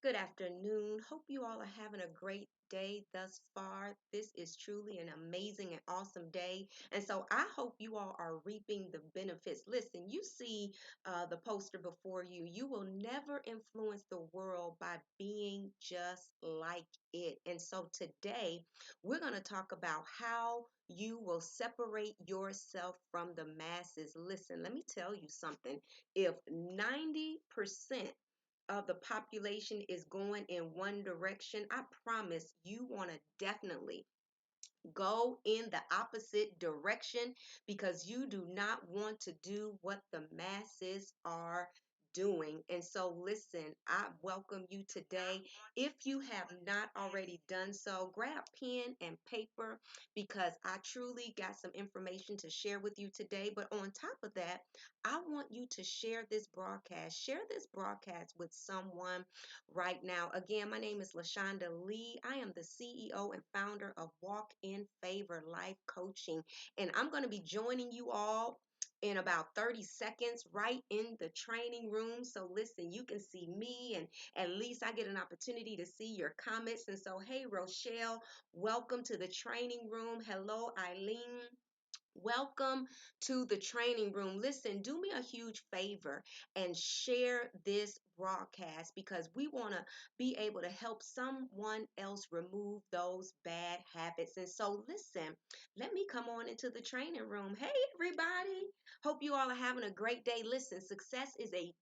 Good afternoon. Hope you all are having a great day thus far. This is truly an amazing and awesome day. And so I hope you all are reaping the benefits. Listen, you see the poster before you. You will never influence the world by being just like it. And so today we're going to talk about how you will separate yourself from the masses. Listen, let me tell you something. If 90% of the population is going in one direction, I promise you want to definitely go in the opposite direction because you do not want to do what the masses are doing. And so, listen, I welcome you today. If you have not already done so, grab pen and paper because I truly got some information to share with you today. But on top of that, I want you to share this broadcast. Share this broadcast with someone right now. Again, my name is LaShonda Lee. I am the CEO and founder of Walk in Favor Life Coaching, and I'm going to be joining you all in about 30 seconds right in the training room. So listen, you can see me and at least I get an opportunity to see your comments. And so, hey, Rochelle, welcome to the training room. Hello, Eileen. Welcome to the training room. Listen, do me a huge favor and share this broadcast because we want to be able to help someone else remove those bad habits. And so, listen, let me come on into the training room. Hey, everybody. Hope you all are having a great day. Listen, success is a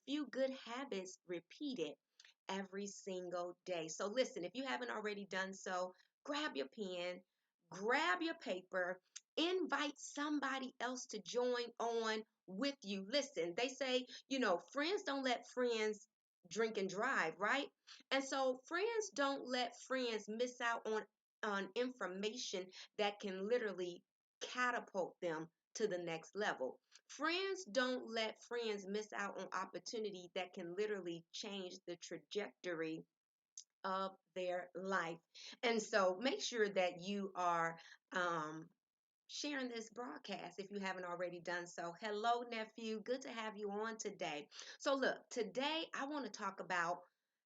few good habits repeated every single day. So, listen, if you haven't already done so, grab your pen, grab your paper, invite somebody else to join on with you. Listen, they say, friends don't let friends drink and drive, right? And so friends don't let friends miss out on information that can literally catapult them to the next level. Friends don't let friends miss out on opportunity that can literally change the trajectory of their life. And so make sure that you are um, sharing this broadcast if you haven't already done so. Hello, nephew. Good to have you on today. So, look, today I want to talk about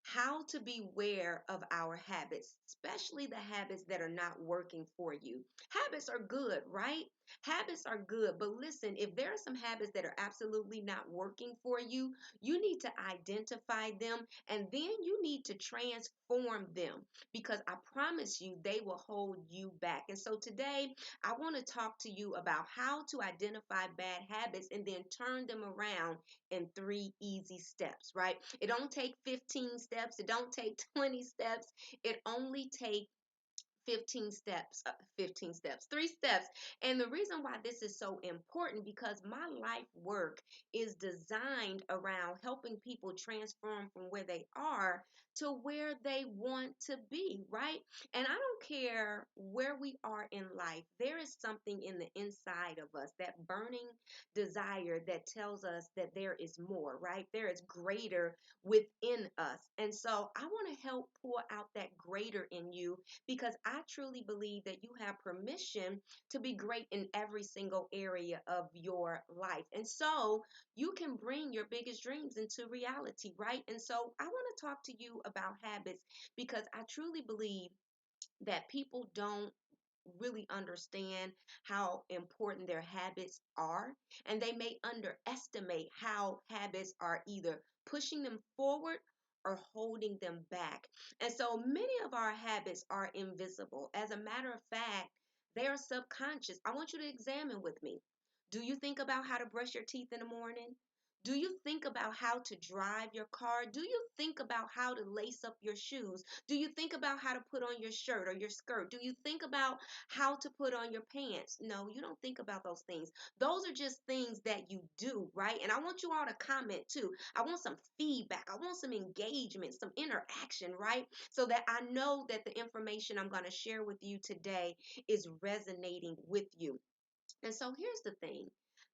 how to beware of our habits, especially the habits that are not working for you. Habits are good, right? Habits are good, but listen, if there are some habits that are absolutely not working for you, you need to identify them and then you need to transform them because I promise you they will hold you back. And so today, I want to talk to you about how to identify bad habits and then turn them around in 3 easy steps, right? It don't take 15 steps. It don't take 20 steps. It only takes 15 steps, 15 steps, 3 steps. And the reason why this is so important because my life work is designed around helping people transform from where they are to where they want to be, right? And I don't care where we are in life, there is something in the inside of us, that burning desire that tells us that there is more, right? There is greater within us. And so I want to help pour out that greater in you because I truly believe that you have permission to be great in every single area of your life. And so you can bring your biggest dreams into reality, right? And so I want to talk to you about habits because I truly believe that people don't really understand how important their habits are, and they may underestimate how habits are either pushing them forward or holding them back. And so many of our habits are invisible. As a matter of fact, they are subconscious. I want you to examine with me. Do you think about how to brush your teeth in the morning? Do you think about how to drive your car? Do you think about how to lace up your shoes? Do you think about how to put on your shirt or your skirt? Do you think about how to put on your pants? No, you don't think about those things. Those are just things that you do, right? And I want you all to comment too. I want some feedback. I want some engagement, some interaction, right? So that I know that the information I'm going to share with you today is resonating with you. And so here's the thing.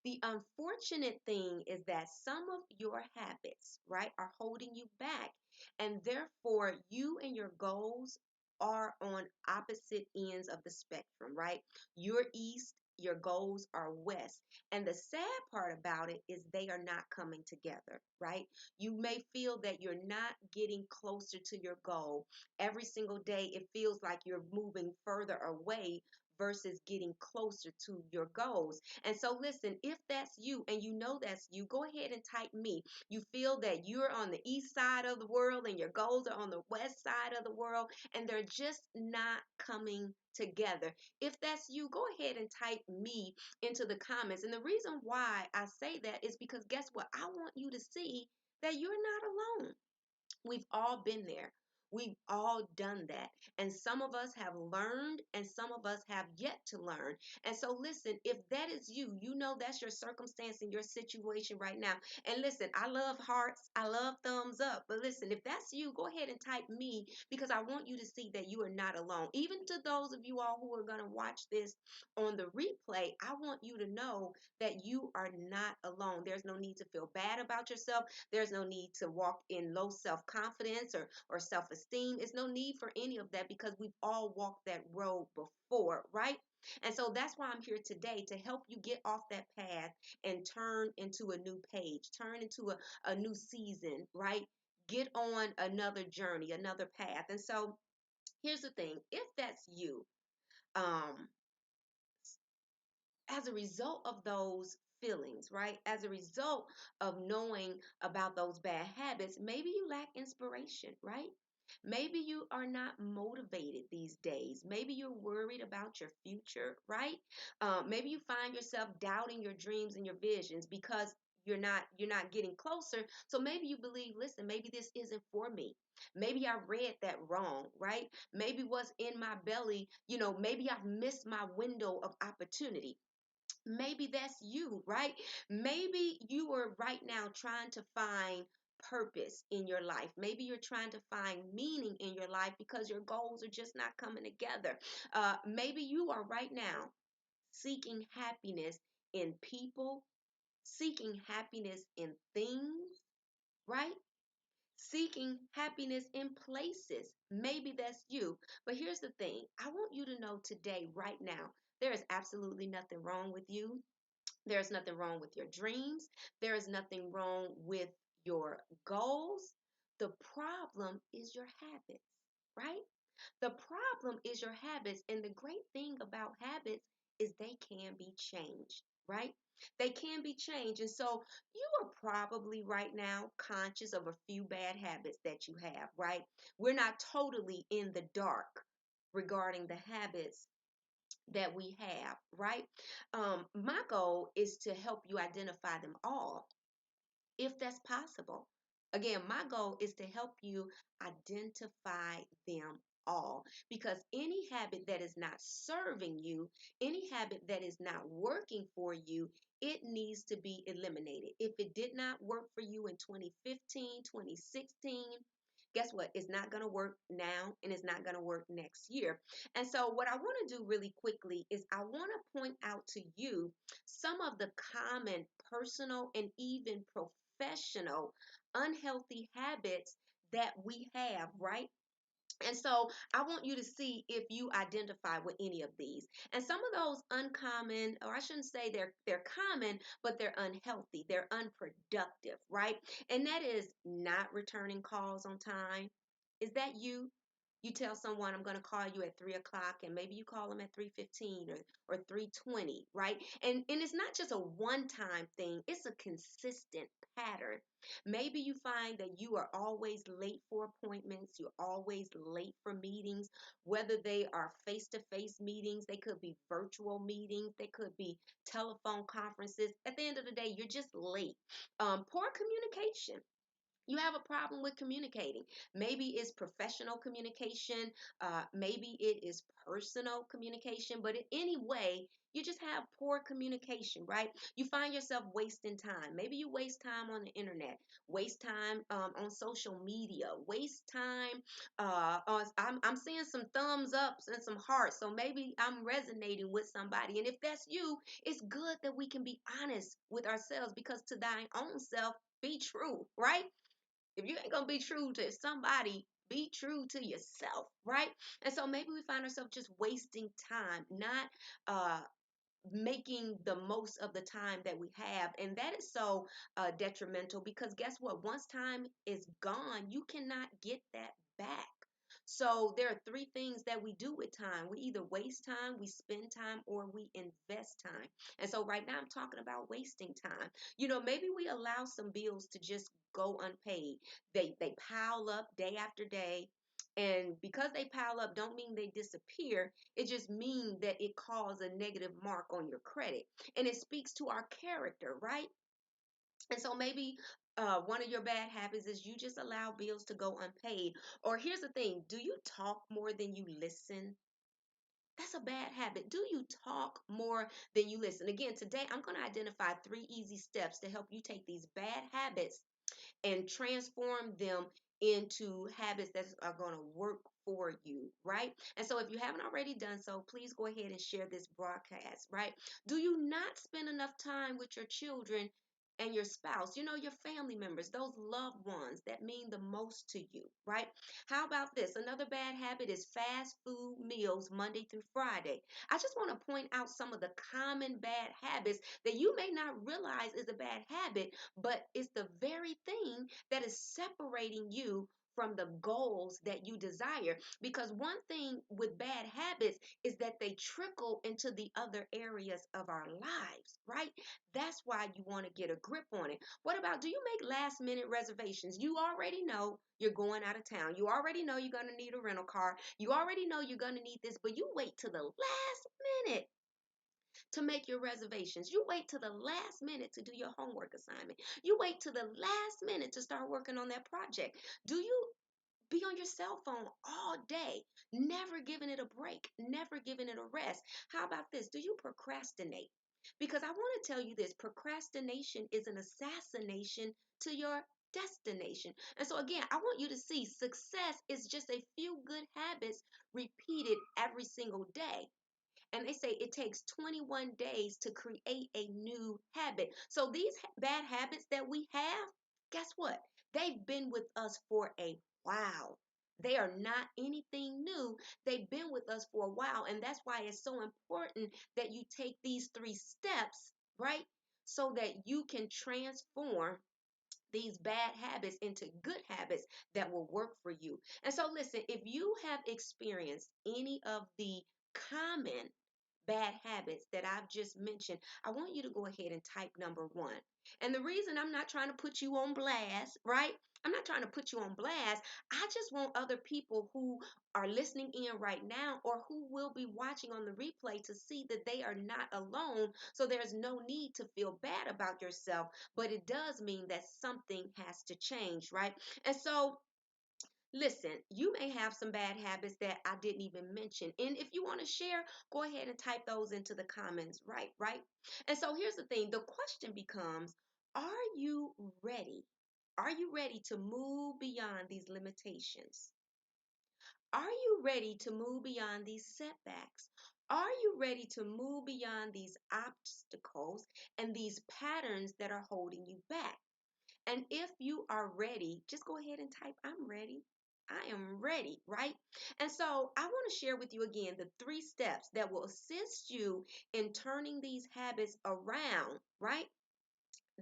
The unfortunate thing is that some of your habits, right, are holding you back. And therefore, you and your goals are on opposite ends of the spectrum, right? You're east your goals are west. And the sad part about it is they are not coming together, right? You may feel that you're not getting closer to your goal. Every single day, it feels like you're moving further away versus getting closer to your goals. And so, listen, if that's you and you know that's you, go ahead and type me. You feel that you're on the east side of the world and your goals are on the west side of the world, and they're just not coming together. If that's you, go ahead and type me into the comments. And the reason why I say that is because guess what? I want you to see that you're not alone. We've all been there. We've all done that. And some of us have learned and some of us have yet to learn. And so, listen, if that is you, you know that's your circumstance and your situation right now. And listen, I love hearts, I love thumbs up. But listen, if that's you, go ahead and type me because I want you to see that you are not alone. Even to those of you all who are going to watch this on the replay, I want you to know that you are not alone. There's no need to feel bad about yourself. There's no need to walk in low self-confidence or self-esteem. It's no need for any of that because we've all walked that road before, right? And so that's why I'm here today to help you get off that path and turn into a new page, turn into a new season, right? Get on another journey, another path. And so here's the thing, if that's you, um, as a result of those feelings, right? As a result of knowing about those bad habits, maybe you lack inspiration, right? Maybe you are not motivated these days. Maybe you're worried about your future, right? Maybe you find yourself doubting your dreams and your visions because you're not getting closer. So maybe you believe, listen, maybe this isn't for me. Maybe I read that wrong, right? Maybe what's in my belly, maybe I've missed my window of opportunity. Maybe that's you, right? Maybe you are right now trying to find purpose in your life. Maybe you're trying to find meaning in your life because your goals are just not coming together. Maybe you are right now seeking happiness in people, seeking happiness in things, right? Seeking happiness in places. Maybe that's you. But here's the thing, I want you to know today, right now, there is absolutely nothing wrong with you. There's nothing wrong with your dreams. There is nothing wrong with your goals. The problem is your habits, right? The problem is your habits. And the great thing about habits is they can be changed, right? They can be changed. And so you are probably right now conscious of a few bad habits that you have, right? We're not totally in the dark regarding the habits that we have, right? My goal is to help you identify them all if that's possible. Again, my goal is to help you identify them all because any habit that is not serving you, any habit that is not working for you, it needs to be eliminated. If it did not work for you in 2015, 2016, guess what? It's not going to work now and it's not going to work next year. And so, what I want to do really quickly is I want to point out to you some of the common personal and even professional unhealthy habits that we have, right? And so I want you to see if you identify with any of these. And some of those uncommon, or I shouldn't say they're common, but they're unhealthy, they're unproductive, right? And that is not returning calls on time. Is that you? You tell someone I'm going to call you at 3 o'clock, and maybe you call them at 3:15 or 3:20, right? And it's not just a one-time thing; it's a consistent pattern. Maybe you find that you are always late for appointments, you're always late for meetings, whether they are face-to-face meetings, they could be virtual meetings, they could be telephone conferences. At the end of the day, you're just late. Poor communication. You have a problem with communicating. Maybe it's professional communication, maybe it is personal communication, but in any way, you just have poor communication, right? You find yourself wasting time. Maybe you waste time on the internet, waste time on social media, waste time. I'm seeing some thumbs ups and some hearts, so maybe I'm resonating with somebody. And if that's you, it's good that we can be honest with ourselves because to thine own self, be true, right? If you ain't gonna be true to somebody, be true to yourself, right? And so maybe we find ourselves just wasting time, not making the most of the time that we have. And that is so detrimental, because guess what? Once time is gone, you cannot get that back. So there are three things that we do with time. We either waste time, we spend time, or we invest time. And so right now I'm talking about wasting time. Maybe we allow some bills to just go unpaid. They pile up day after day. And because they pile up don't mean they disappear. It just means that it caused a negative mark on your credit. And it speaks to our character, right? And so maybe one of your bad habits is you just allow bills to go unpaid. Or here's the thing, do you talk more than you listen? That's a bad habit. Do you talk more than you listen? Again, today I'm going to identify 3 easy steps to help you take these bad habits and transform them into habits that are going to work for you, right? And so if you haven't already done so, please go ahead and share this broadcast, right? Do you not spend enough time with your children and your spouse, your family members, those loved ones that mean the most to you, right? How about this? Another bad habit is fast food meals Monday through Friday. I just want to point out some of the common bad habits that you may not realize is a bad habit, but it's the very thing that is separating you from the goals that you desire. Because one thing with bad habits is that they trickle into the other areas of our lives, right? That's why you want to get a grip on it. What about, do you make last minute reservations? You already know you're going out of town. You already know you're going to need a rental car. You already know you're going to need this, but you wait to the last minute to make your reservations. You wait to the last minute to do your homework assignment. You wait to the last minute to start working on that project. Do you be on your cell phone all day, never giving it a break, never giving it a rest? How about this? Do you procrastinate? Because I want to tell you this, procrastination is an assassination to your destination. And so again, I want you to see success is just a few good habits repeated every single day. And they say it takes 21 days to create a new habit. So these bad habits that we have, guess what? They've been with us for a while. They are not anything new. They've been with us for a while. And that's why it's so important that you take these 3 steps, right? So that you can transform these bad habits into good habits that will work for you. And so, listen, if you have experienced any of the common bad habits that I've just mentioned, I want you to go ahead and type number 1. And the reason I'm not trying to put you on blast, right? I'm not trying to put you on blast. I just want other people who are listening in right now or who will be watching on the replay to see that they are not alone. So there's no need to feel bad about yourself, but it does mean that something has to change, right? And so, listen, you may have some bad habits that I didn't even mention. And if you want to share, go ahead and type those into the comments, right? Right? And so here's the thing. The question becomes, are you ready? Are you ready to move beyond these limitations? Are you ready to move beyond these setbacks? Are you ready to move beyond these obstacles and these patterns that are holding you back? And if you are ready, just go ahead and type, I'm ready. I am ready, right? And so I want to share with you again the 3 steps that will assist you in turning these habits around, right?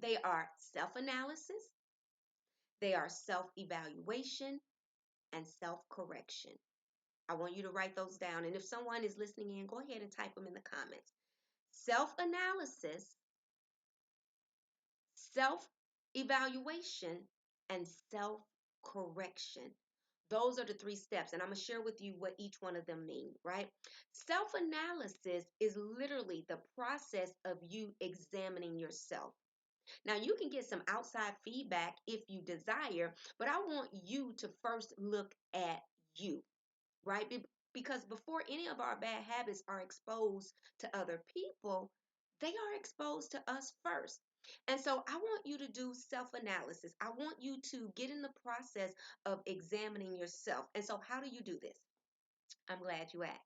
They are self-analysis, they are self-evaluation, and self-correction. I want you to write those down. And if someone is listening in, go ahead and type them in the comments. Self-analysis, self-evaluation, and self-correction. Those are the 3 steps, and I'm going to share with you what each one of them mean, right? Self-analysis is literally the process of you examining yourself. Now, you can get some outside feedback if you desire, but I want you to first look at you, right? Because before any of our bad habits are exposed to other people, they are exposed to us first. And so I want you to do self-analysis. I want you to get in the process of examining yourself. And so how do you do this? I'm glad you asked.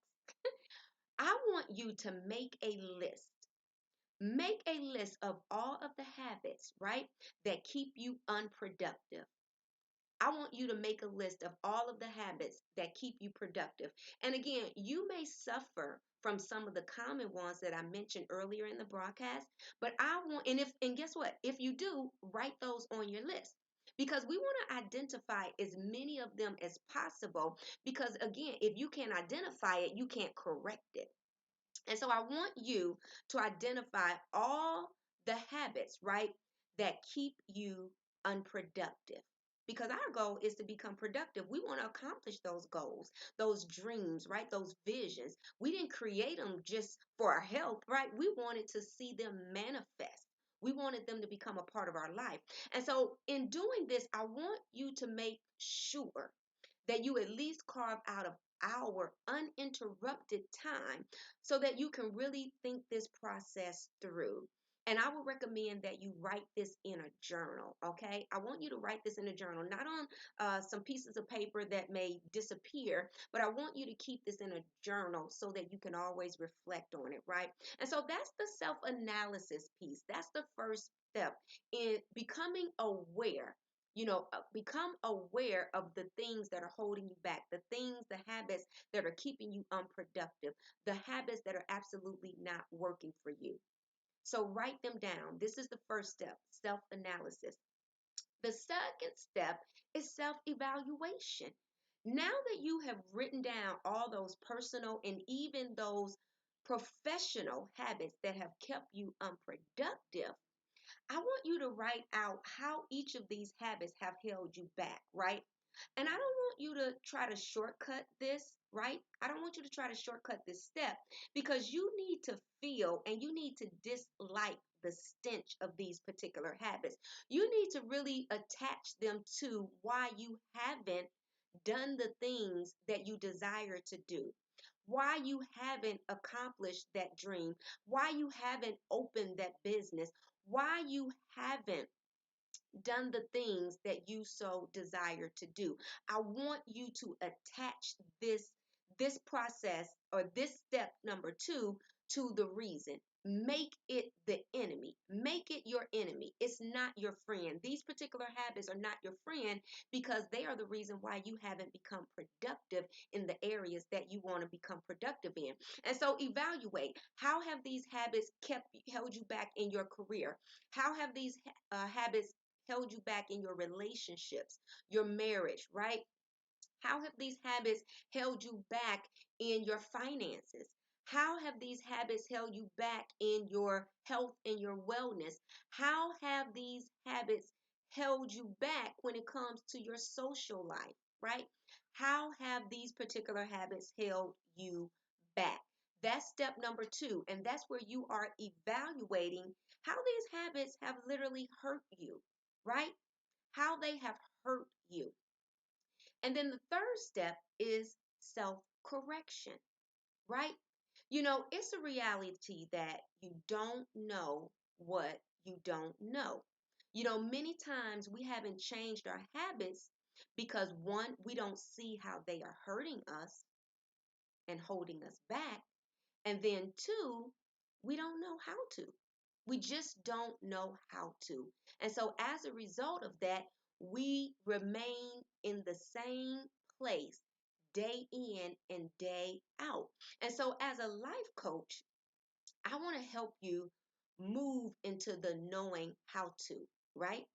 I want you to make a list. Make a list of all of the habits, right, that keep you unproductive. I want you to make a list of all of the habits that keep you productive. And again, you may suffer from some of the common ones that I mentioned earlier in the broadcast, but I want, and guess what? If you do, write those on your list. Because we want to identify as many of them as possible. Because again, if you can't identify it, you can't correct it. And so I want you to identify all the habits, right, that keep you unproductive. Because our goal is to become productive. We want to accomplish those goals, those dreams, right? Those visions. We didn't create them just for our health, right? We wanted to see them manifest. We wanted them to become a part of our life. And so, in doing this, I want you to make sure that you at least carve out of our uninterrupted time so that you can really think this process through. And I would recommend that you write this in a journal, okay? I want you to write this in a journal, not on some pieces of paper that may disappear, but I want you to keep this in a journal so that you can always reflect on it, right? And so that's the self analysis piece. That's the first step in becoming aware. Become aware of the things that are holding you back, the habits that are keeping you unproductive, the habits that are absolutely not working for you. So write them down. This is the first step, self analysis. The second step is self evaluation. Now that you have written down all those personal and even those professional habits that have kept you unproductive, I want you to write out how each of these habits have held you back, right? And I don't want you to try to shortcut this, right? I don't want you to try to shortcut this step because you need to feel and you need to dislike the stench of these particular habits. You need to really attach them to why you haven't done the things that you desire to do, why you haven't accomplished that dream, why you haven't opened that business, why you haven't done the things that you so desire to do. I want you to attach this process or this step number 2 to the reason. Make it the enemy. Make it your enemy. It's not your friend. These particular habits are not your friend because they are the reason why you haven't become productive in the areas that you want to become productive in. And so evaluate, how have these habits held you back in your career? How have these habits held you back in your relationships, your marriage, right? How have these habits held you back in your finances? How have these habits held you back in your health and your wellness? How have these habits held you back when it comes to your social life, right? How have these particular habits held you back? That's step number 2. And that's where you are evaluating how these habits have literally hurt you, right? How they have hurt you. And then the third step is self correction, right? It's a reality that you don't know what you don't know. Many times we haven't changed our habits because one, we don't see how they are hurting us and holding us back. And then two, we don't know how to. We just don't know how to. And so as a result of that, we remain in the same place day in and day out. And so as a life coach, I want to help you move into the knowing how to, right?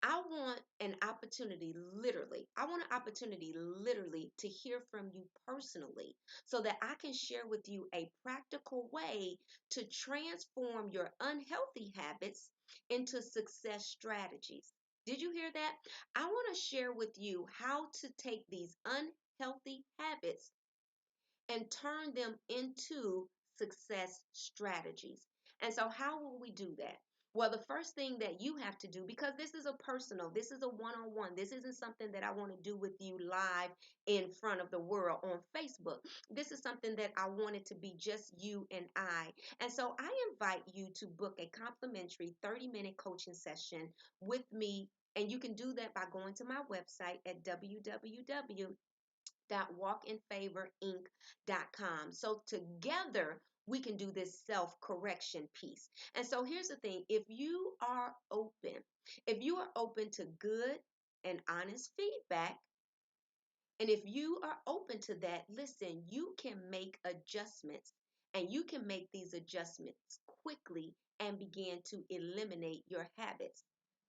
I want an opportunity literally to hear from you personally so that I can share with you a practical way to transform your unhealthy habits into success strategies. Did you hear that? I want to share with you how to take these unhealthy habits and turn them into success strategies. And so, how will we do that? Well, the first thing that you have to do, because this is a one on one, this isn't something that I want to do with you live in front of the world on Facebook. This is something that I want it to be just you and I. And so, I invite you to book a complimentary 30-minute coaching session with me. And you can do that by going to my website at www.walkinfavorinc.com. So together we can do this self-correction piece. And so here's the thing, if you are open to good and honest feedback. And if you are open to that, listen, you can make adjustments, and you can make these adjustments quickly and begin to eliminate your habits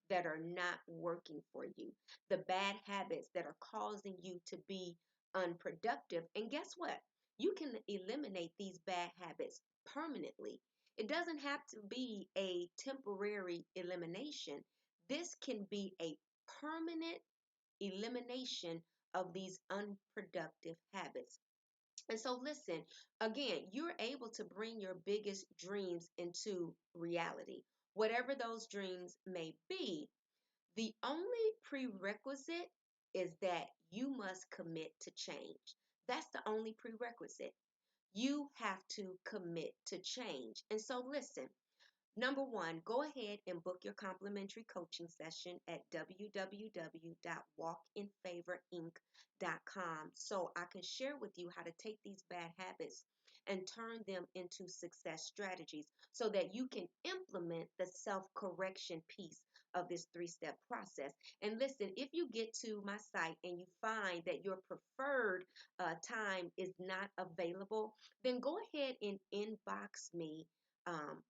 that are not working for you, the bad habits that are causing you to be unproductive. And guess what? You can eliminate these bad habits permanently. It doesn't have to be a temporary elimination. This can be a permanent elimination of these unproductive habits. And so, listen, again, you're able to bring your biggest dreams into reality. Whatever those dreams may be, the only prerequisite is that you must commit to change. That's the only prerequisite. You have to commit to change. And so, listen, number one, go ahead and book your complimentary coaching session at www.walkinfavorinc.com so I can share with you how to take these bad habits and turn them into success strategies so that you can implement the self-correction piece of this three-step process. And listen, if you get to my site and you find that your preferred time is not available, then go ahead and inbox me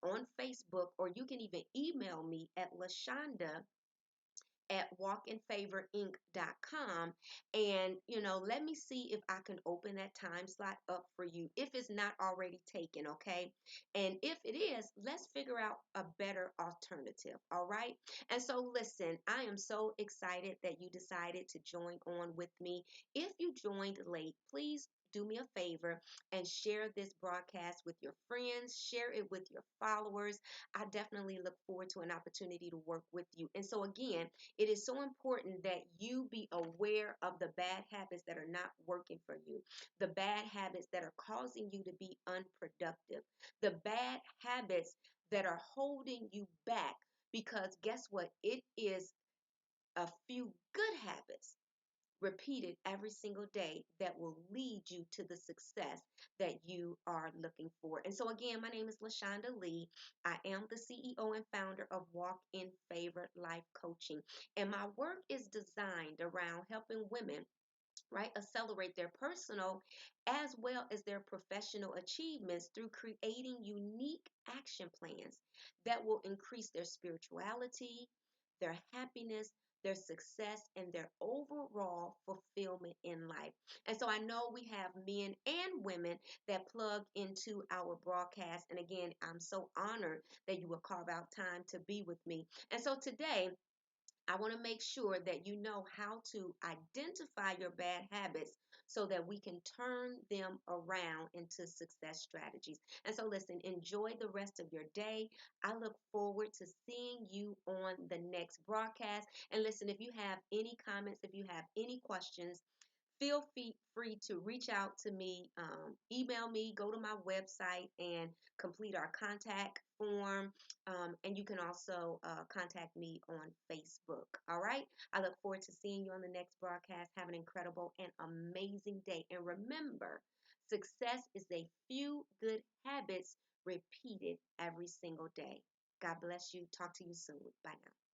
on Facebook, or you can even email me at LaShonda@walkinfavorinc.com, and let me see if I can open that time slot up for you if it's not already taken. Okay, and if it is, let's figure out a better alternative. All right. And so listen, I am so excited that you decided to join on with me. If you joined late, please do me a favor and share this broadcast with your friends, share it with your followers. I definitely look forward to an opportunity to work with you. And so again, it is so important that you be aware of the bad habits that are not working for you, the bad habits that are causing you to be unproductive, the bad habits that are holding you back. Because guess what? It is a few good habits repeated every single day that will lead you to the success that you are looking for. And so again, my name is LaShonda Lee. I am the CEO and founder of Walk in Favor Life Coaching. And my work is designed around helping women, right, accelerate their personal as well as their professional achievements through creating unique action plans that will increase their spirituality, their happiness, their success, and their overall fulfillment in life. And so I know we have men and women that plug into our broadcast. And again, I'm so honored that you will carve out time to be with me. And so today, I want to make sure that you know how to identify your bad habits so that we can turn them around into success strategies. And so, listen, enjoy the rest of your day. I look forward to seeing you on the next broadcast. And listen, if you have any comments, if you have any questions, feel free to reach out to me, email me, go to my website and complete our contact form. And you can also contact me on Facebook. All right. I look forward to seeing you on the next broadcast. Have an incredible and amazing day. And remember, success is a few good habits repeated every single day. God bless you. Talk to you soon. Bye now.